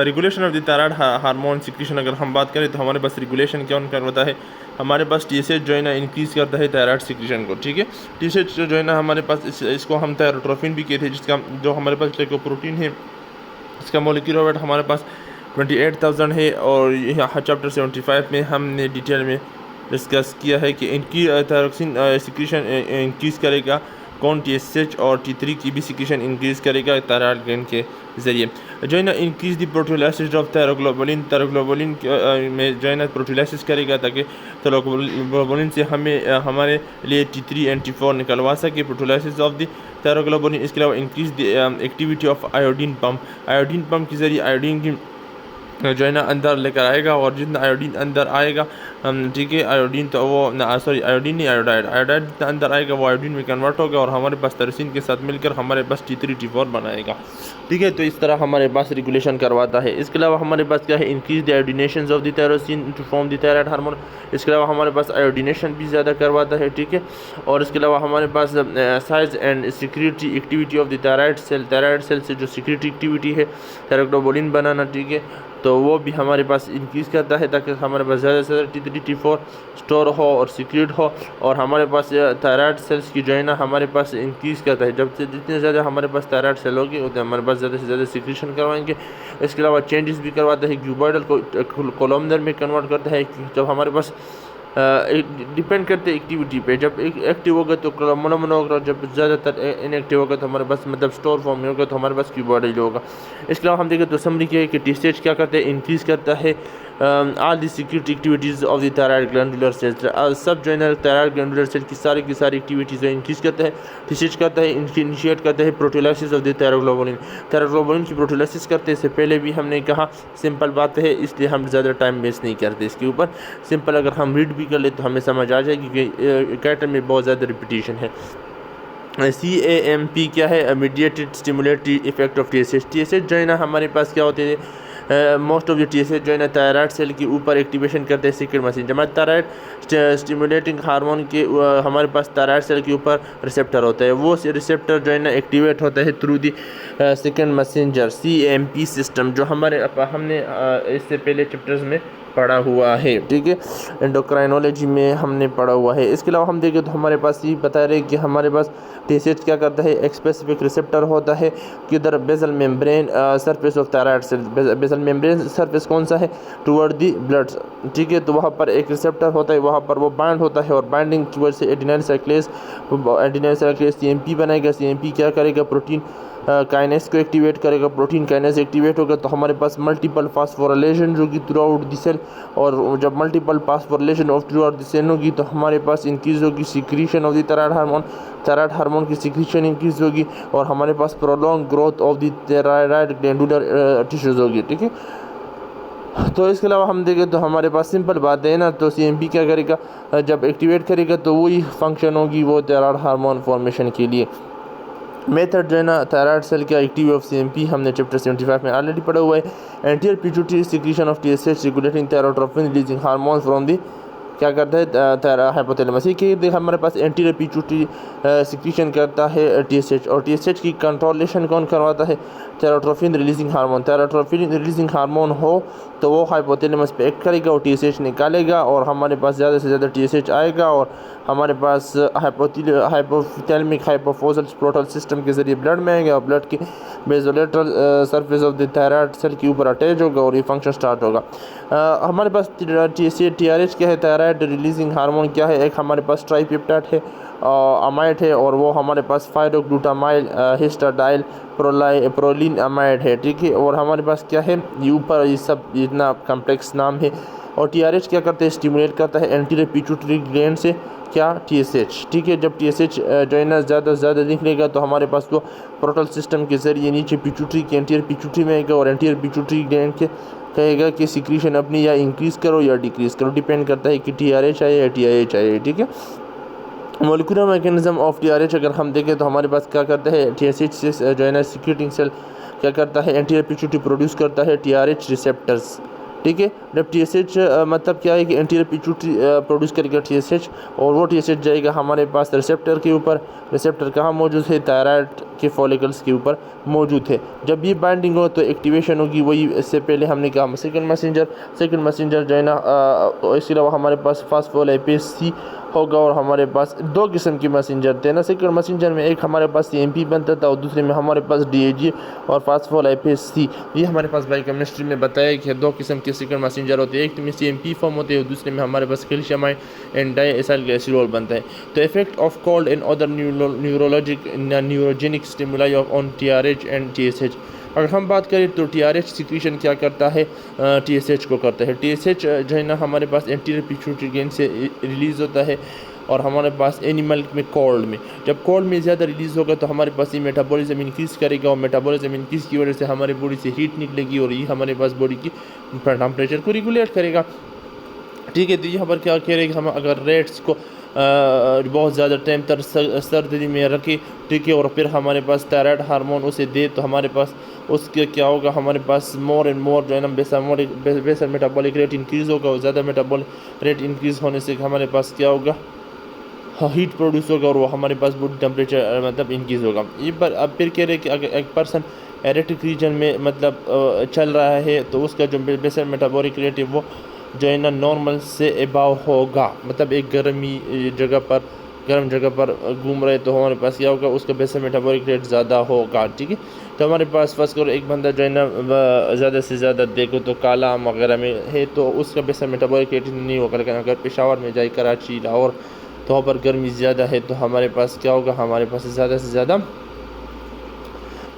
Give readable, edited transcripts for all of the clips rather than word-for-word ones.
Regulation of the thyroid hormone secretion अगर हम बात करें तो हमारे पास रेगुलेशन कौन करवाता है, हमारे पास TSH जो है ना इंक्रीज़ करता है थायराइड सिक्रीशन को। ठीक है, TSH जो है ना हमारे पास इसको हम थायरोट्रोपिन भी कहते हैं, जिसका जो हमारे पास ग्लाइकोप्रोटीन है, इसका मॉलिक्यूलर वेट हमारे पास 28,000 है। और यहाँ चैप्टर 75 में हमने डिटेल में डिस्कस किया है कि इनकी थायरोक्सिन सिक्रीशन इंक्रीज़ करेगा कौन, TSH और T3 की भी सिक्रीशन इंक्रीज़ करेगा थायराइड ग्लैंड के ज़रिए। जो है ना इंक्रीज़ द प्रोटीलाइसिस ऑफ थायरोग्लोबुलिन में जो है ना प्रोटीलाइसिस करेगा ताकि थायरोग्लोबुलिन से हमारे लिए T3 एंड T4 निकलवा सके प्रोटीलाइसिस ऑफ द थायरोग्लोबुलिन। इसके अलावा increase the activity of iodine pump के ज़रिए आयोडीन की जो है ना अंदर लेकर आएगा, और जितना आयोडीन अंदर आएगा, ठीक है, आयोडीन तो वो आयोडीन नहीं, आयोडाइड जितना अंदर आएगा वो आयोडीन में कन्वर्ट होगा और हमारे पास टायरोसिन के साथ मिलकर हमारे पास T3 T4 बनाएगा। ठीक है, तो इस तरह हमारे पास रेगुलेशन करवाता है। इसके अलावा हमारे पास क्या है, increase the iodination of the tyrosine to form the thyroid hormone. इसके अलावा हमारे पास आयोडीनेशन भी ज़्यादा करवाता है। ठीक है, और इसके अलावा हमारे पास size and secretory activity of the thyroid cell से जो सिक्रीटरी एक्टिविटी है थायरोग्लोबुलिन बनाना, ठीक है, तो वो भी हमारे पास इंक्रीज़ करता है ताकि हमारे पास ज़्यादा से ज़्यादा T3 T4 स्टोर हो और सीक्रेट हो। और हमारे पास थायराइड सेल्स की जो है ना हमारे पास इंक्रीज़ करता है, जब से जितने ज़्यादा हमारे पास थायराइड सेल होगी उतने हमारे पास ज़्यादा से ज़्यादा सिक्रेशन करवाएंगे। इसके अलावा चेंजेस भी करवाता है, क्यूबॉइडल को कोलमनर में कन्वर्ट करता है। जब हमारे पास डिपेंड करते हैं एक्टिविटी पे, जब एक्टिव होगा तो मोनोमोनो होगा, जब ज़्यादातर इनएक्टिव होगा तो हमारे पास मतलब स्टोर फॉर्म में होगा तो हमारे पास क्यूबॉइडल होगा। इसके अलावा हम देखें तो समरी क्या है कि TSH क्या करता है, इंक्रीज़ करता है all the secretory activities of the thyroid glandular cells. सब जो है ना थायराइड ग्लैंडुलर सेल की सारी एक्टिविटीज़ इंक्रीज़ करता है। TSH करता है इनिशिएट करता है प्रोटीलाइसिस ऑफ द थायरोग्लोबुलिन की प्रोटीलाइसिस करते इससे पहले भी हमने कहा, सिंपल बात है, इसलिए हम ज़्यादा टाइम वेस्ट नहीं करते इसके ऊपर। सिंपल अगर हम रीड भी कर ले तो हमें समझ आ जाएगी कि कैटर में बहुत ज़्यादा रिपीटेशन है। CAMP क्या है, mediated stimulatory effect of TSH जो है ना हमारे पास क्या होते हैं, मोस्ट ऑफ द TSH जो है ना थायराइड सेल के ऊपर एक्टिवेशन करते हैं सीक्रेट मशीन। जब थायराइड स्टिमुलेटिंग हार्मोन के हमारे पास थायराइड सेल के ऊपर रिसेप्टर होता है, वो रिसेप्टर जो है ना एक्टिवेट होता है through the second messenger CAMP system, जो हमने इससे पहले चैप्टर्स में पढ़ा हुआ है। ठीक है, एंडोक्राइनोलॉजी में हमने पढ़ा हुआ है। इसके अलावा हम देखें तो हमारे पास ये बता रहे कि हमारे पास TSH क्या करता है, एक स्पेसिफिक रिसेप्टर होता है किधर, basal membrane surface of thyroid cell. Basal membrane surface कौन सा है, टुवर्ड दी ब्लड। ठीक है, तो वहाँ पर एक रिसेप्टर होता है, वहाँ पर वो बाइंड होता है और बाइंडिंग की वजह से एडिनाइल साइक्लेज CMP बनाएगा। CMP क्या करेगा, प्रोटीन काइनेस को एक्टिवेट करेगा। प्रोटीन काइनेस एक्टिवेट होगा तो हमारे पास मल्टीपल फास्फोरिलेशन होगी थ्रू आउट द सेल, और जब multiple phosphorylation of throughout the cell होगी तो हमारे पास इंक्रीज होगी secretion of the thyroid hormone की सिक्रीशन इंक्रीज होगी, और हमारे पास prolong growth of the thyroid glandular tissues होगी। ठीक है, तो इसके अलावा हम देखें तो हमारे पास सिंपल बात है ना, तो CMP क्या करेगा, जब एक्टिवेट करेगा तो वही फंक्शन होगी वो थायराइड हार्मोन फॉर्मेशन के लिए। मेथड जो है ना थायराइड सेल का एक्टिव ऑफ CMP हमने चैप्टर 75 में ऑलरेडी पढ़ा हुआ है। Anterior pituitary secretion of TSH regulating thyrotropin releasing hormone from the क्या करता है हाइपोथैलेमस। ये कि हमारे पास एंटीरियर पिट्यूटरी सिक्रीशन करता है TSH, और TSH की कंट्रोलेशन कौन करवाता है, thyrotropin releasing hormone. Thyrotropin releasing hormone हो तो वो हाइपोथैलेमस पे एक्ट करेगा और TSH निकालेगा, और हमारे पास ज़्यादा से ज़्यादा TSH आएगा, और हमारे पास हाइपोथैलेमिक हाइपोफोजल प्रोटल सिस्टम के ज़रिए ब्लड में आएगा, और ब्लड के basolateral surface of the thyroid cell के ऊपर अटैच होगा और ये फंक्शन स्टार्ट होगा। हमारे पास TRH क्या है, थायराइड रिलीजिंग हार्मोन क्या है, एक हमारे पास ट्राइपेप्टाइड है, अमाइड है, और वो हमारे पास फाइरोग्लूटामाइल हिस्टाडाइल प्रोलिन अमाइड है। ठीक है, और हमारे पास क्या है, ये ऊपर ये सब इतना कम्प्लेक्स नाम है। और TRH क्या करते हैं, स्टिमुलेट करता है एंटीरियर पिट्यूटरी ग्लैंड से क्या, TSH। ठीक है, जब TSH जो है ना ज़्यादा से ज़्यादा निकलेगा तो हमारे पास वो प्रोटल सिस्टम के ज़रिए नीचे पिट्यूटरी के एंटीरियर पिट्यूटरी में आएगा, और एंटीरियर पिट्यूटरी ग्लैंड के कहेगा कि सिक्रीशन अपनी या इंक्रीज़ करो या डिक्रीज़ करो, डिपेंड करता है कि TRH आए या TIH आए। ठीक है, मोलिकुलर मैकेनिज्म ऑफ TRH अगर हम देखें तो हमारे पास क्या करता है, TSH से जो है ना सिक्रेटिंग सेल क्या करता है, एंटीरियर पिट्यूटरी प्रोड्यूस करता है TRH रिसेप्टर्स। ठीक है, जब TSH मतलब क्या है कि एंटीरियर पिट्यूटरी प्रोड्यूस करेगा TSH, और वो TSH जाएगा हमारे पास रिसेप्टर के ऊपर। रिसेप्टर कहाँ मौजूद है, थायराइड के फॉलिकल्स के ऊपर मौजूद है। जब ये बाइंडिंग हो तो एक्टिवेशन होगी, वही इससे पहले हमने कहा सेकंड मैसेंजर जो है ना, इसके अलावा हमारे पास फास्फोलाइपेज सी होगा और हमारे पास दो किस्म के मैसेंजर थे ना। सेकंड मैसेंजर में एक हमारे पास CMP बनता था और दूसरे में हमारे पास DAG और फास्फोलाइपेज सी। ये हमारे पास बायोकेमिस्ट्री में बताया कि दो किस्म के सेकंड मैसेंजर होते हैं, एक में CMP फॉर्म होते हैं और दूसरे में हमारे पास कैल्शियमाइड एंड डाइएसाइल ग्लिसरॉल बनता है। तो effect of cold and other neurogenic stimuli on TRH and TSH। अगर हम बात करें तो TRH सिक्रीशन क्या करता है, TSH को करता है। TSH जो है ना हमारे पास एंटीरियर पिट्यूटरी ग्लैंड से रिलीज़ होता है और हमारे पास एनिमल में कोल्ड में, जब कोल्ड में ज़्यादा रिलीज़ होगा तो हमारे पास ये मेटाबॉलिज्म इंक्रीज़ करेगा और मेटाबॉलिज्म इंक्रीज़ की वजह से हमारे बॉडी से हीट निकलेगी और ये हमारे पास बॉडी की टेम्परेचर को रेगुलेट करेगा। ठीक है, तो यहाँ पर क्या कह रहे हैं कि हम अगर रेट्स को बहुत ज़्यादा टाइम तक सर्दी में रखें, ठीक है, और फिर हमारे पास थायराइड हार्मोन उसे दे तो हमारे पास उसके क्या होगा, हमारे पास मोर एंड मोर जो है ना बेसल मेटाबॉलिक रेट इंक्रीज़ होगा और ज़्यादा मेटाबॉलिक रेट इंक्रीज़ होने से हमारे पास क्या होगा, हीट प्रोड्यूस होगा और वो हमारे पास बॉडी टेम्परेचर मतलब इंक्रीज़ होगा। ये पर अब फिर कह रहे हैं कि अगर एक पर्सन एरेटिक रीजन में मतलब चल रहा है तो उसका जो बेसल मेटाबॉलिक रेट है वो जो है ना नॉर्मल से अबाव होगा, मतलब एक गर्म जगह पर घूम रहे तो हमारे पास क्या होगा, उसका बेसल मेटाबॉलिक रेट ज़्यादा होगा। ठीक है, तो हमारे पास फर्स्ट करो एक बंदा जो है ना ज़्यादा से ज़्यादा देखो तो काला वगैरह में है तो उसका बेसल मेटाबॉलिक रेट नहीं होगा, लेकिन अगर पेशावर में जाए, कराची, लाहौर, तो वहाँ पर गर्मी ज़्यादा है तो हमारे पास क्या होगा, हमारे पास ज़्यादा से ज़्यादा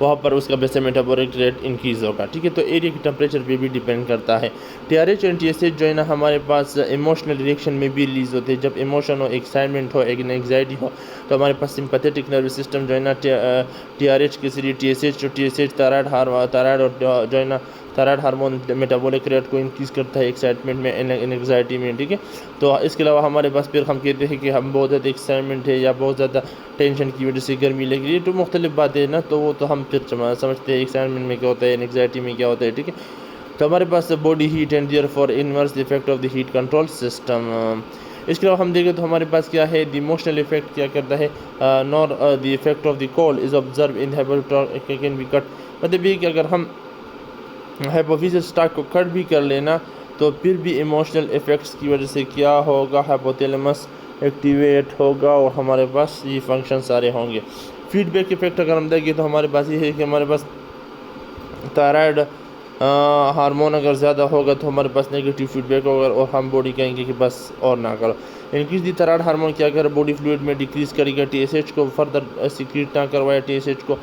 वहाँ पर उसका बेसल मेटाबॉलिक रेट इंक्रीज़ होगा। ठीक है, तो एरिया के टेम्परेचर पे भी डिपेंड करता है। TRH एंड TSH जो है ना हमारे पास इमोशनल रिएक्शन में भी रिलीज़ होते हैं। जब इमोशन हो, एक्साइटमेंट हो, एक एंग्जाइटी हो तो हमारे पास सिंपैथेटिक नर्वस सिस्टम जो है ना TRH के जरिए TSH थायराइड और जो है ना थायराइड हार्मोन मेटाबॉलिक रेट को इंक्रीज़ करता है एक्साइटमेंट में, एंग्जाइटी में। ठीक है, तो इसके अलावा हमारे पास फिर हम कहते हैं कि हम बहुत ज़्यादा एक्साइटमेंट है या बहुत ज़्यादा टेंशन की वजह से गर्मी लग रही है, तो मुख्तलिफ बातें ना, तो वो तो हम फिर समझते हैं एक्साइटमेंट में क्या होता है, एंग्जाइटी में क्या होता है। ठीक है, तो हमारे पास body heat and therefore inverse effect of the heat control system. इसके अलावा हम देखें तो हमारे पास क्या है, द इमोशनल इफेक्ट क्या करता है, nor the effect of the cold is observe in can be cut. मतलब ये कि अगर हम हाइपोफिजियल स्टाक को कट भी कर लेना तो फिर भी इमोशनल इफ़ेक्ट्स की वजह से क्या होगा, हाइपोथैलेमस एक्टिवेट होगा और हमारे पास ये फंक्शन सारे होंगे। फीडबैक इफेक्ट अगर हम देखें तो हमारे पास ये है कि हमारे पास थायराइड हार्मोन अगर ज़्यादा होगा तो हमारे पास नेगेटिव फीडबैक होगा और हम बॉडी कहेंगे कि बस और ना करो। इंक्रीज दी थायराइड हार्मोन क्या करे, बॉडी फ्लूइड में डिक्रीज़ करेगा, TSH को फर्दर सिक्रीट ना करवाए TSH को।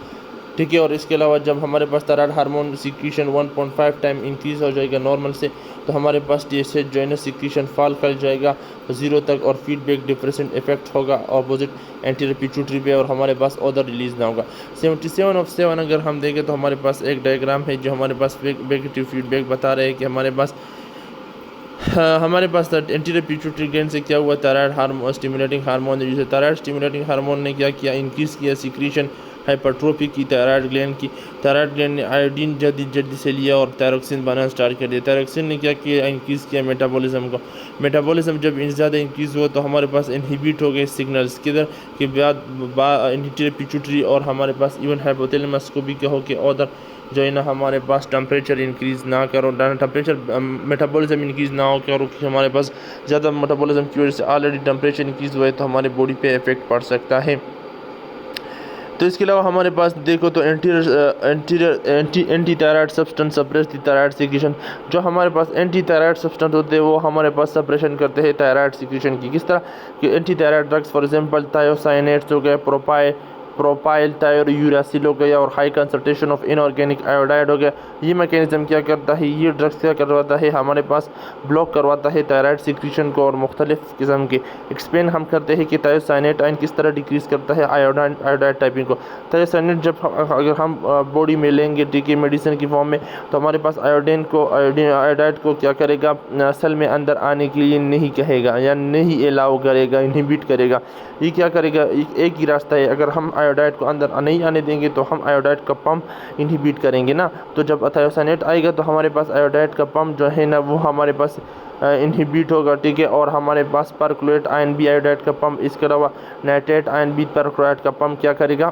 ठीक है, और इसके अलावा जब हमारे पास thyroid hormone secretion 1.5 time increase हो जाएगा नॉर्मल से तो हमारे पास TSH जो है ना सिक्रीशन फॉल कर जाएगा 0 तक और फीडबैक डिप्रेसेंट इफेक्ट होगा ऑपोजिट एंटीरियर पिट्यूटरी पे और हमारे पास ऑदर रिलीज़ ना होगा। 77/7 अगर हम देखें तो हमारे पास एक डायग्राम है जो हमारे पास नेगेटिव फीडबैक बता रहे हैं कि हमारे पास एंटीरियर पिट्यूटरी ग्लैंड से क्या हुआ, थायराइड हार्मोन स्टिमुलेटिंग हार्मोन, जैसे थायराइड स्टिमुलेटिंग हार्मोन ने क्या किया, इंक्रीज़ किया सिक्रीशन हाइपरट्रोफी की थायराइड ग्लैंड ने आयोडीन जल्दी से लिया और थायरोक्सिन बनाना स्टार्ट कर दिया। थायरोक्सिन ने क्या किया, इंक्रीज़ किया मेटाबॉलिज्म जब ज़्यादा इंक्रीज़ हुआ तो हमारे पास इनहिबिट हो गए सिग्नल्स किधर के बाद एंटीरियर पिट्यूटरी और हमारे पास इवन हाइपोथैलेमस को भी कहो कि ऑदर जो है ना हमारे पास टेम्परेचर इंक्रीज़ ना करो, टेम्परेचर मेटाबॉलिज्म इंक्रीज़ ना हो करो कि हमारे पास ज़्यादा मेटाबॉलिज्म की वजह से ऑलरेडी टेम्परेचर इंक्रीज़ हुआ है तो हमारे बॉडी पे इफेक्ट पड़ सकता है। तो इसके अलावा हमारे पास देखो तो एंटी थायराइड सब्सटेंस सप्रेस दी थायराइड सिक्रीशन, जो हमारे पास एंटी थायराइड सब्सटेंस होते हैं वो हमारे पास सप्रेशन करते हैं थायराइड सिक्रीशन की। किस तरह कि anti thyroid drugs for example thiocyanates हो गए, प्रोपाइल थायोयूरासिल हो गया और high concentration of inorganic iodide हो गया। ये मैकेनिज्म क्या करता है, ये ड्रग्स क्या करवाता है, हमारे पास ब्लॉक करवाता है थायराइड सिक्रीशन को और मुख्तलिफ किस्म के एक्सप्लेन हम करते हैं कि थायोसाइनेट आयन किस तरह डिक्रीज़ करता है आयोडाइड टाइपिंग को। थायोसाइनेट जब अगर हम बॉडी में लेंगे ठीक है मेडिसिन की फॉर्म में तो हमारे पास आयोडाइड को क्या करेगा, सेल में अंदर आने के लिए नहीं कहेगा या नहीं अलाउ करेगा, इनहिबिट करेगा। ये क्या करेगा, एक ही रास्ता है, अगर हम आयोडाइड को अंदर नहीं आने देंगे तो हम आयोडाइड का पंप इनहिबिट करेंगे ना, तो जब थायोसाइनेट आएगा तो हमारे पास आयोडाइड का पंप जो है ना वो हमारे पास इनहिबिट होगा। ठीक है, और हमारे पास परक्लोरेट आयन भी आयोडाइड का पंप, इसके अलावा नाइट्रेट आयन भी परक्लोराइड का पंप क्या करेगा,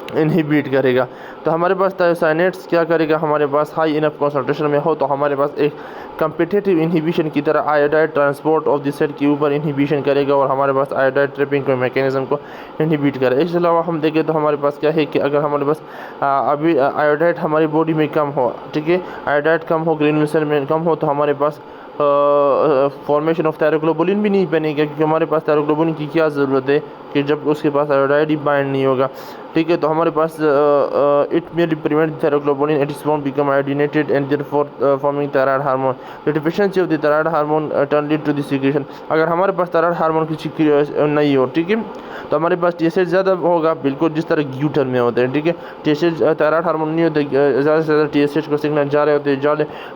इनहिबिट करेगा। तो हमारे पास थायोसाइनेट्स क्या करेगा, हमारे पास हाई इनफ कॉन्सेंट्रेशन में हो तो हमारे पास एक कम्पिटिटिव इनहिबिशन की तरह iodide transport of the cell के ऊपर इनहिबिशन करेगा और हमारे पास आयोडाइड ट्रैपिंग के मैकेनिज्म को इनहिबिट करेगा। इसके अलावा हम देखें तो हमारे पास क्या है कि अगर हमारे पास अभी आयोडाइड हमारी बॉडी में कम हो, ठीक है, आयोडाइड कम हो, ग्रेनुलर सेल में कम हो, तो हमारे पास फॉर्मेशन ऑफ थायरोग्लोबुलिन भी नहीं बनेगा, क्योंकि हमारे पास थायरोग्लोबुलिन की क्या ज़रूरत है कि जब उसके पास आयोडाइड ही बाइंड नहीं होगा, ठीक है। तो हमारे पास it mainly prevent thyroglobulin, it is won't become iodinated and therefore forming thyroid hormone. The deficiency of the thyroid hormone turn lead to the secretion. अगर हमारे पास थायराइड हार्मोन की नहीं हो, ठीक है, तो हमारे पास टीएसएच ज़्यादा होगा, बिल्कुल जिस तरह ग्यूटर में होते हैं, ठीक है। टीएसएच थायराइड हार्मोन नहीं होते, ज़्यादा से ज़्यादा टीएसएच को सिग्नल जा रहे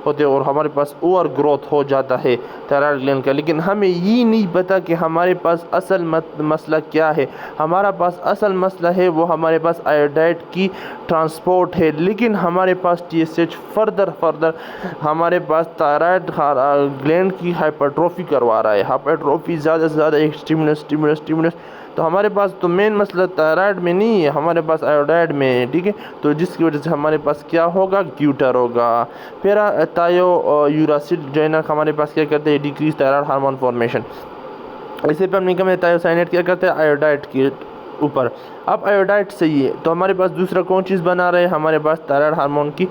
होते और हमारे पास ओवर ग्रोथ हो जाता है थायराइड ग्लैंड का। लेकिन हमें ये नहीं पता कि हमारे पास असल मसला क्या है। हमारा पास असल मसला है वो हमारे पास आयोडाइड की ट्रांसपोर्ट है, लेकिन हमारे पास टीएसएच फर्दर हमारे पास थायराइड ग्लैंड की हाइपरट्रोफी करवा रहा है। हाइपरट्रोफी ज़्यादा से ज़्यादा एक स्टिमुलस। तो हमारे पास तो मेन मसला थायराइड में नहीं है, हमारे पास आयोडाइड में है, ठीक है। तो जिसकी वजह से हमारे पास क्या होगा, ग्यूटर होगा। फिर थायोयूरासिल जो है ना, हमारे पास क्या करते हैं, डिक्रीज थायराइड हार्मोन फॉर्मेशन। इसे पर हम निकम है थायोसाइनेट क्या करते हैं, आयोडाइड के ऊपर। अब आयोडाइड सही है तो हमारे पास दूसरा कौन चीज़ बना रहे हैं, हमारे पास थायराइड हार्मोन की,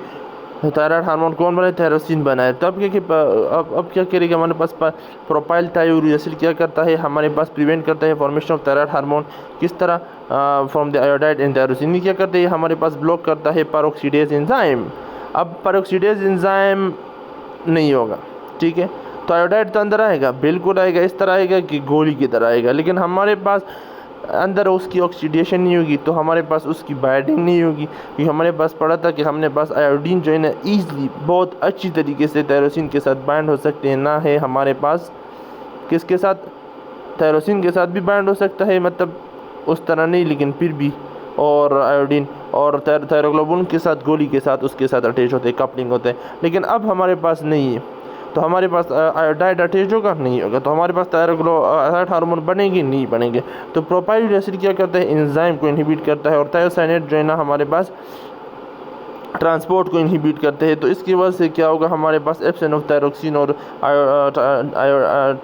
थायराइड हार्मोन कौन बनाए, थायरोसिन बनाए। तब अब क्या करेगा, हमारे पास प्रोपाइल थायोयूरासिल क्या करता है, हमारे पास प्रिवेंट करता है फॉर्मेशन ऑफ थायराइड हार्मोन। किस तरह, from the iodide and thyroxine. क्या करते हैं, हमारे पास ब्लॉक करता है पेरोक्सीडेज एंजाइम। अब पेरोक्सीडेज एंजाइम नहीं होगा, ठीक है, तो आयोडाइड तो अंदर आएगा, बिल्कुल आएगा, इस तरह आएगा कि गोली की तरह आएगा, लेकिन हमारे पास अंदर उसकी ऑक्सीडेशन नहीं होगी, तो हमारे पास उसकी बाइंडिंग नहीं होगी। क्योंकि हमारे पास पड़ा था कि हमने पास आयोडीन जो है ना ईज़िली बहुत अच्छी तरीके से थायरोसिन के साथ बाइंड हो सकते हैं, ना है हमारे पास किसके साथ, थायरोसिन के साथ भी बाइंड हो सकता है, मतलब उस तरह नहीं, लेकिन फिर भी, और आयोडीन और थायरोग्लोबुलिन के साथ, गोली के साथ, उसके साथ अटैच होते हैं, कपलिंग होते हैं। लेकिन अब हमारे पास नहीं है, तो हमारे पास आयोडाइड अटैच होगा, नहीं होगा, तो हमारे पास थायराइड हार्मोन बनेंगे, नहीं बनेंगे। तो प्रोपाइल एसिड क्या करता है, एंजाइम को इनहिबिट करता है, और थायोसाइनेट जो है ना हमारे पास ट्रांसपोर्ट को इनहिबिट करते हैं। तो इसकी वजह से क्या होगा, हमारे पास एब्सेंस ऑफ थायरोक्सिन और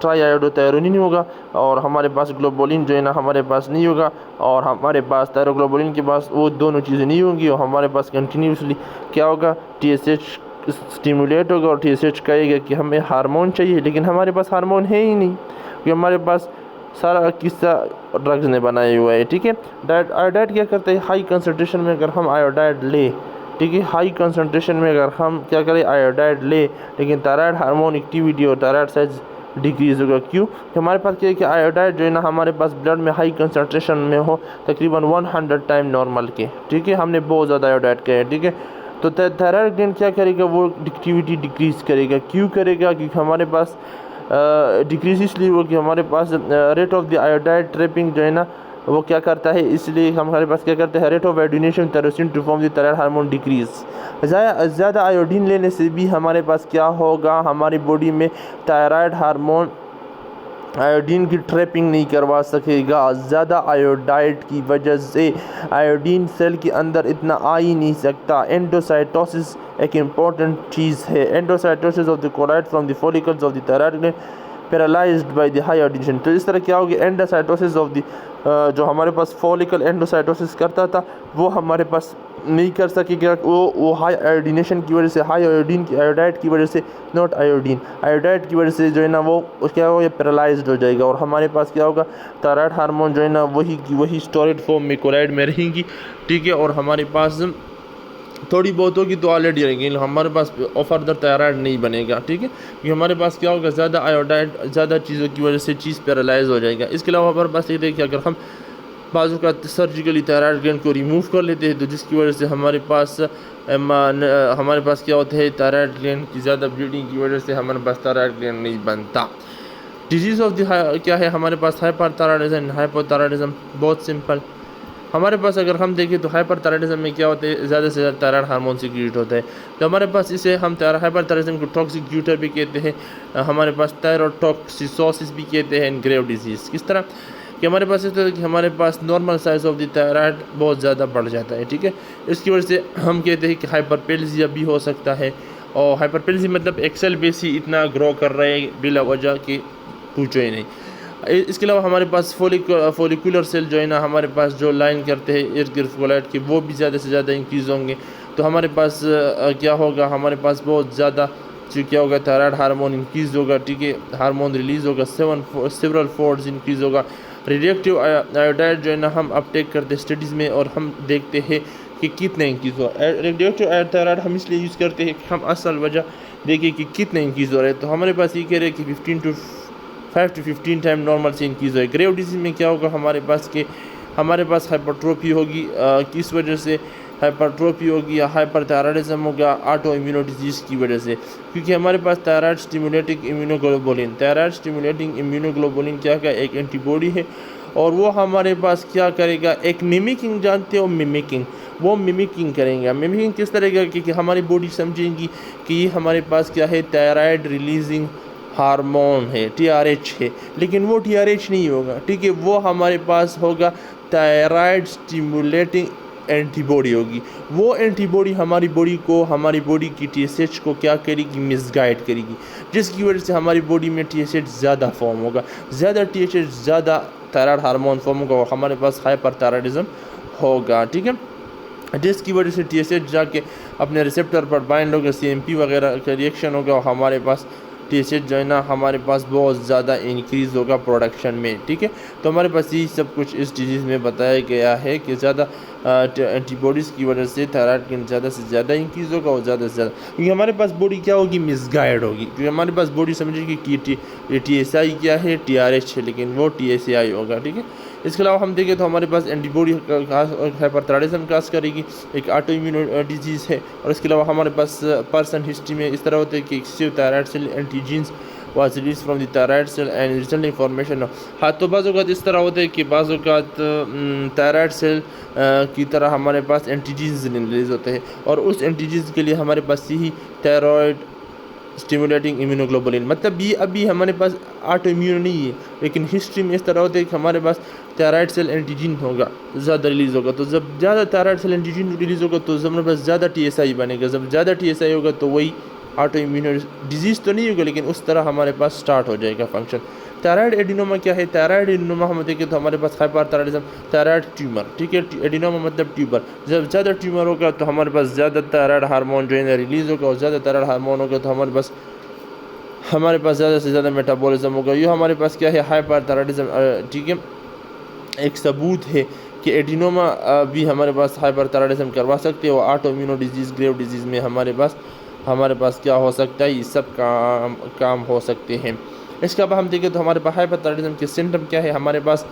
ट्राईआयोडोथायरोनिन होगा, और हमारे पास ग्लोबुलिन जो है ना हमारे पास नहीं होगा, और हमारे पास थायरोग्लोबुलिन के पास वो दोनों चीज़ें नहीं होंगी, और हमारे पास कंटिन्यूसली क्या होगा, टीएसएच स्टिमुलेट होगा, और टीएसएच कहेगा कि हमें हार्मोन चाहिए, लेकिन हमारे पास हार्मोन है ही नहीं, क्योंकि हमारे पास सारा किस्सा ड्रग्स ने बनाया हुआ है, ठीक है। आयोडाइड क्या करता है, हाई कंसनट्रेशन में अगर हम आयोडाइड ले, ठीक है, हाई कंसनट्रेशन में अगर हम क्या करें, आयोडाइड ले, लेकिन थायराइड हार्मोन एक्टिविटी और थायराइड साइज डिक्रीज होगा। क्यों, कि हमारे पास क्या है कि आयोडाइड जो है ना हमारे पास ब्लड में हाई कंसनट्रेशन में हो, तकरीबन 100 टाइम नॉर्मल के, ठीक है, हमने बहुत ज़्यादा आयोडाइड किया है, ठीक है। तो थायराइड ग्लैंड क्या करेगा, वो एक्टिविटी डिक्रीज़ करेगा। क्यों करेगा, क्योंकि हमारे पास डिक्रीज इसलिए हो कि हमारे पास rate of the iodide trapping जो है ना वो क्या करता है, इसलिए हमारे पास क्या करते हैं, rate of iodination thyrosine to form the thyroid hormone decrease. ज़्यादा आयोडीन लेने से भी हमारे पास क्या होगा, हमारी बॉडी में थायराइड हार्मोन आयोडीन की ट्रैपिंग नहीं करवा सकेगा। ज़्यादा आयोडाइड की वजह से आयोडीन सेल के अंदर इतना आ ही नहीं सकता। एंडोसाइटोसिस एक इम्पॉर्टेंट चीज़ है। Endocytosis of the colloid from the follicles of the thyroid gland paralysed by the high iodination. तो इस तरह क्या होगी, एंडोसाइटोसिस ऑफ द जो हमारे पास फॉलिकल एंडोसाइटोसिस करता था वो हमारे पास नहीं कर सकेगा, वो हाई आयोडीनेशन की वजह से, हाई आयोडीन की, आयोडाइड की वजह से, नॉट आयोडीन, आयोडाइड की वजह से जो है ना वो क्या होगा, ये पैरालाइज्ड हो जाएगा, और हमारे पास क्या होगा, थायराइड हार्मोन जो है ना वही स्टोरेज फॉर्म में कोलाइड में रहेंगी, ठीक है, और हमारे पास थोड़ी बहुत होगी तो ऑलरेडी रहेंगी, हमारे पास फर्दर थायराइड नहीं बनेगा, ठीक है, क्योंकि हमारे पास क्या होगा, ज़्यादा आयोडाइड, ज़्यादा चीज़ों की वजह से चीज़ पैरालाइज हो जाएगा। इसके अलावा हमारे पास ये देखिए, अगर हम बाजू का सर्जिकली थायराइड ग्लैंड को रिमूव कर लेते हैं तो जिसकी वजह से हमारे पास क्या होता है, थायराइड ग्लैंड की ज़्यादा ब्लीडिंग की वजह से हमारे पास थायराइड ग्लैंड नहीं बनता। डिजीज़ ऑफ द क्या है हमारे पास, हाइपरथायराइडिज्म। हाइपोथायराइडिज्म बहुत सिंपल, हमारे पास अगर हम देखें तो हाइपरथायराइडिज्म में क्या होता है, ज़्यादा से ज़्यादा थायराइड हार्मोन सिक्रीट होता है। तो हमारे पास इसे हम हाइपरथायराइडिज्म को टॉक्सिक्यूटर भी कहते हैं, हमारे पास थायरोटॉक्सिसोसिस भी कहते हैं, ग्रेव डिजीज़। किस तरह, कि हमारे पास इस तरह कि हमारे पास normal size of the thyroid बहुत ज़्यादा बढ़ जाता है, ठीक है। इसकी वजह से हम कहते हैं कि हाइपरप्लेजिया भी हो सकता है, और हाइपरप्लेजिया मतलब एक्सेल बेसी इतना ग्रो कर रहे हैं बिला वजह कि पूछो ही नहीं। इसके अलावा हमारे पास फोलिकुलर सेल जो है ना हमारे पास जो लाइन करते हैं इर्द गिर्द फोलाइट के, वो भी ज़्यादा से ज़्यादा इंक्रीज़ होंगे। तो हमारे पास क्या होगा, हमारे पास बहुत ज़्यादा जो क्या होगा थायराइड हार्मोन इंक्रीज़ होगा, ठीक है, हार्मोन रिलीज़ होगा, सेवरल फोल्ड्स इंक्रीज़ होगा। रेडियोएक्टिव आयोडाइड जो है ना हम अपटेक करते हैं स्टडीज़ में, और हम देखते हैं कि कितना इंक्रीज़ हुआ। रेडियोएक्टिव थायराइड हम इसलिए यूज़ करते हैं कि हम असल वजह देखें कि कितना इंक्रीज़ हो रहा है। तो हमारे पास ये कह रहे हैं कि 5 to 15 टाइम नॉर्मल से इंक्रीज़ हो। ग्रेव डिजीज़ में क्या होगा हमारे पास हाइपरट्रोफी होगी, किस वजह से हाइपरट्रोफी होगी या हाइपरथायराइडिज्म होगा, ऑटो इम्यूनो डिजीज़ की वजह से, क्योंकि हमारे पास थायराइड स्टिमुलेटिंग इम्यूनोग्लोबुलिन क्या का एक एंटीबॉडी है, और वो हमारे पास क्या करेगा, एक मिमिकिंग जानते हो, वो मिमिकिंग करेंगे। मिमिकिंग किस तरह का कि हमारी बॉडी समझेंगी कि हमारे पास क्या है, थायराइड रिलीजिंग हार्मोन है, TRH है, लेकिन वो TRH नहीं होगा, ठीक है, वो हमारे पास होगा थायराइड स्टिमुलेटिंग एंटीबॉडी होगी। वो एंटीबॉडी हमारी बॉडी की TSH को क्या करेगी, मिसगाइड करेगी, जिसकी वजह से हमारी बॉडी में TSH ज़्यादा फॉर्म होगा, ज़्यादा TSH ज़्यादा थायराइड हार्मोन फॉर्म होगा, और हमारे पास हाइपरथायराइडिज्म होगा, ठीक है, जिसकी वजह से TSH जाके अपने रिसेप्टर पर बाइंड होगा, CMP वगैरह का रिएक्शन होगा, और हमारे पास TSH जो है ना हमारे पास बहुत ज़्यादा इंक्रीज़ होगा प्रोडक्शन में, ठीक है। तो हमारे पास यही सब कुछ इस डिजीज़ में बताया गया है कि ज़्यादा एंटीबॉडीज़ की वजह से थायराइड की ज़्यादा से ज़्यादा इंक्रीज़ होगा, और ज़्यादा से ज़्यादा, क्योंकि हमारे पास बॉडी क्या होगी, मिसगाइड होगी, क्योंकि हमारे पास बॉडी समझेगी कि TSI क्या है, TRH है, लेकिन वो TSI होगा, ठीक है। इसके अलावा हम देखें तो हमारे पास एंटीबॉडी हाइपरथायराइडिज्म काज करेगी, एक ऑटो इम्यूनो डिजीज़ है। और इसके अलावा हमारे पास पर्सन हिस्ट्री में इस तरह होता है कि excessive thyroid cell antigens was released from the thyroid cell and resulting formation of, हाँ, तो बाज़ औक़ात इस तरह होता है कि बाज़ औक़ात थायराइड सेल की तरह हमारे पास एंटीजीन्स रिलीज़ होते हैं, और उस एंटीजीन्स के लिए हमारे पास यही थायराइड स्टिमुलेटिंग इम्यूनोग्लोबुलिन, मतलब ये अभी हमारे पास ऑटो इम्यून नहीं है, लेकिन हिस्ट्री में इस तरह होता है कि हमारे पास थायराइड सेल एंटीजन होगा, ज़्यादा रिलीज़ होगा। तो जब ज़्यादा थायराइड सेल एंटीजन रिलीज़ होगा तो हमारे पास ज़्यादा TSI बनेगा, जब ज़्यादा TSI होगा तो वही ऑटो इम्यून डिजीज़ तो नहीं होगा, लेकिन उस तरह हमारे पास स्टार्ट हो जाएगा फंक्शन। थायराइड एडिनोमा क्या है, थायराइड एडिनोमा हम देखें तो हमारे पास हाइपरथायराइडिज्म, थायराइड ट्यूमर, ठीक है, एडिनोमा मतलब ट्यूबर, जब ज़्यादा ट्यूमर होगा तो हमारे पास ज़्यादा थायराइड हार्मोन जो है रिलीज़ होगा, और ज़्यादा थायराइड हार्मोन होगा तो हमारे पास ज़्यादा से ज़्यादा मेटाबॉलिज्म होगा। ये हमारे पास क्या है, हाइपरथायराइडिज्म, ठीक है, एक सबूत है कि एडिनोमा भी हमारे पास हाइपरथायराइडिज्म करवा सकते हैं, और autoimmune disease, Grave disease में हमारे पास क्या हो सकता है, ये सब काम हो सकते हैं। इसके बाद हम देखें तो हमारे पास हाइपरथायराइडिज्म के सिम्टम क्या है, हमारे पास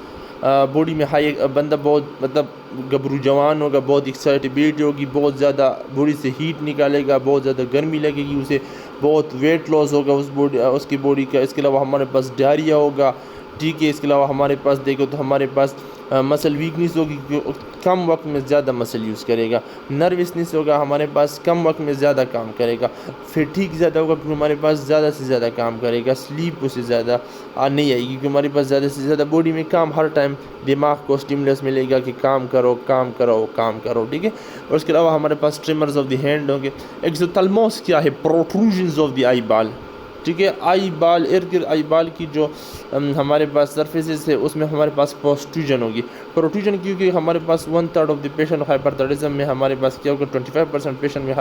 बॉडी में हाई, बंदा बहुत मतलब गबरू जवान होगा, बहुत एक्साइटेबिलिटी होगी, बहुत ज़्यादा बॉडी से हीट निकालेगा, बहुत ज़्यादा गर्मी लगेगी उसे, बहुत वेट लॉस होगा उसकी बॉडी का। इसके अलावा हमारे पास डायरिया होगा, ठीक है। इसके अलावा हमारे पास देखो तो हमारे पास मसल वीकनेस होगी, कम वक्त में ज़्यादा मसल यूज़ करेगा। नर्वसनेस होगा, हमारे पास कम वक्त में ज़्यादा काम करेगा। फिर ठीक ज़्यादा होगा क्योंकि हमारे पास ज़्यादा से ज़्यादा काम करेगा। स्लीप उसे ज़्यादा नहीं आएगी क्योंकि हमारे पास ज़्यादा से ज़्यादा बॉडी में काम, हर टाइम दिमाग को स्टिमुलस मिलेगा कि काम करो काम करो काम करो, ठीक है। और उसके अलावा हमारे पास ट्रिमर्स ऑफ द हैंड होंगे। एक्सोथैल्मोस क्या है, प्रोट्रूजन्स ऑफ द आई बाल, ठीक है। आई बाल, इर्द गिर्द आई बाल की जो हमारे पास सरफेसेस है उसमें हमारे पास प्रोट्रूजन होगी। प्रोट्रूजन क्योंकि हमारे पास 1/3 ऑफ द पेशेंट हाइपरथायराइडिज्म में हमारे पास क्या होगा, 25% पेशेंट में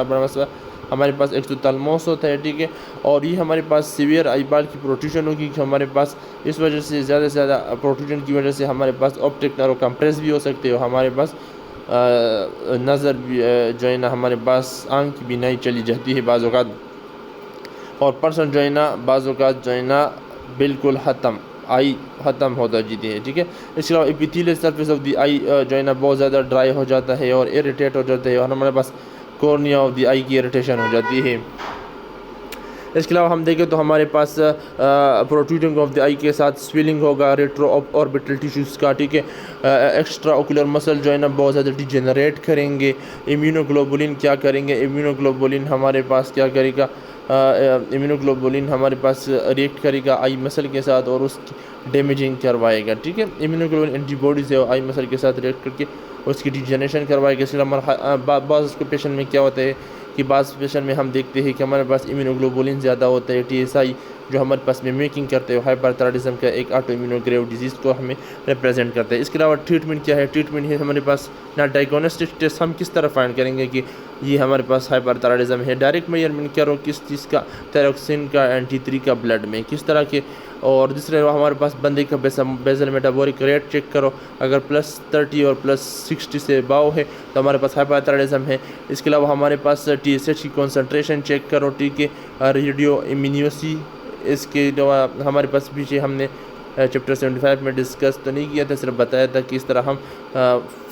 हमारे पास एक्सोथैल्मोस होता है, ठीक है। और ये हमारे पास सीवियर आई बाल की प्रोट्रूजन होगी कि हमारे पास इस वजह से ज़्यादा से ज़्यादा प्रोट्रूजन की वजह से हमारे पास ऑप्टिक नर्व कंप्रेस भी हो सकते हो, हमारे पास नज़र भी जो है ना, हमारे पास आँख की बीनाई चली जाती है बाज़ औक़ात, और पर्सन जो है ना बाज़ औक़ात जो है ना बिल्कुल ख़त्म होता जीती है, ठीक है। इसके अलावा एपिथेलियल सरफेस ऑफ द आई जो है ना बहुत ज़्यादा ड्राई हो जाता है और इरिटेट हो जाता है, और हमारे पास कॉर्निया ऑफ द आई की इरिटेशन हो जाती है। इसके अलावा हम देखें तो हमारे पास प्रोट्रूडिंग ऑफ द आई के साथ स्वेलिंग होगा रेट्रो ऑर्बिटल टिश्यूज़ का, ठीक है। एक्स्ट्रा ओकुलर मसल जो है ना बहुत ज़्यादा डिजेनरेट करेंगे। इम्यूनोग्लोबुलिन क्या करेंगे, इम्यूनोग्लोबुलिन हमारे पास क्या करेगा, इम्यूनोग्लोबुलिन हमारे पास रिएक्ट करेगा आई मसल के साथ और उसकी डैमेजिंग करवाएगा। ठीक है, इम्यूनोग्लोबुलिन एंटीबॉडीज़ है आई मसल के साथ रिएक्ट करके उसकी डिजनरेशन करवाएगा। इसलिए हमारा बाज़ पेशेंट में क्या होता है कि बाज़ पेशेंट में हम देखते हैं कि हमारे पास इम्यूनोग्लोबुलिन ज़्यादा होता है, TSI जो हमारे पास मिमिकिंग करते हैं हाइपरथायराइडिज्म का एक ऑटो इम्यूनोग्रेव डिजीज़ को हमें रिप्रेजेंट करता है। इसके अलावा ट्रीटमेंट क्या है, ट्रीटमेंट है हमारे पास ना डायग्नोस्टिक टेस्ट हम किस तरह फाइंड करेंगे कि ये हमारे पास हाइपरथायराइडिज्म है, डायरेक्ट मेजरमेंट करो किस चीज़ का, थायरोक्सिन का, T3 का ब्लड में किस तरह के, और दूसरे हमारे पास बंदे का बेसल मेटाबॉलिक रेट चेक करो, अगर +30 और +60 से अबव है तो हमारे पास हाइपरथायराइडिज्म है। इसके अलावा हमारे पास TSH की कॉन्सेंट्रेशन चेक करो, ठीक है, रेडियो इम्यूनोसी। इसके अलावा हमारे पास पीछे हमने चैप्टर 75 में डिस्कस तो नहीं किया था, सिर्फ बताया था कि इस तरह हम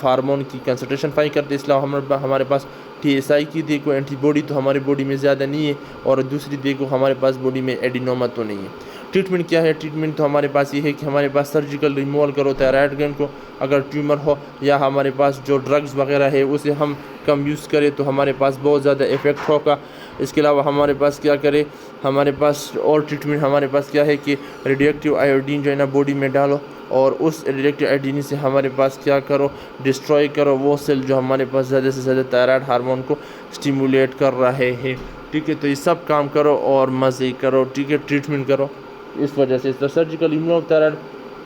हार्मोन की कंसंट्रेशन फाइंड करते हैं। इसलिए हमारे पास TSI की देखो एंटीबॉडी तो हमारी बॉडी में ज़्यादा नहीं है, और दूसरी देखो हमारे पास बॉडी में एडिनोमा तो नहीं है। ट्रीटमेंट क्या है, ट्रीटमेंट तो हमारे पास ये है कि हमारे पास सर्जिकल रिमूवल करो थायराइड ग्लैंड को, अगर ट्यूमर हो, या हमारे पास जो ड्रग्स वगैरह है उसे हम कम यूज़ करें तो हमारे पास बहुत ज़्यादा इफ़ेक्ट होगा। इसके अलावा हमारे पास क्या करें, हमारे पास और ट्रीटमेंट हमारे पास क्या है कि रेडियोएक्टिव आयोडीन जो है ना बॉडी में डालो, और उस रेडियोएक्टिव आयोडीन से हमारे पास क्या करो, डिस्ट्रॉय करो वो सेल जो हमारे पास ज़्यादा से ज़्यादा थायराइड हार्मोन को स्टिमुलेट कर रहे हैं। ठीक है, तो ये सब काम करो और मज़े करो, ठीक है, ट्रीटमेंट करो। इस वजह से सर्जिकल रिमूवल ऑफ थायराइड,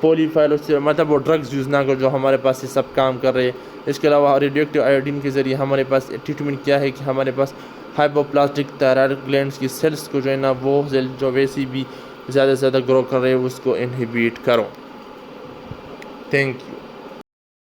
पॉलीफाइलोस मतलब वो ड्रग्स यूज़ ना करो जो हमारे पास ये सब काम कर रहे हैं। इसके अलावा रेडियोएक्टिव आयोडीन के ज़रिए हमारे पास ट्रीटमेंट क्या है कि हमारे पास हाइपोप्लास्टिक थायराइड ग्लैंड्स की सेल्स को जो है ना वो सेल जो वैसी भी ज़्यादा से ज़्यादा ग्रो कर रहे हैं उसको इनहिबिट करो। Thank you.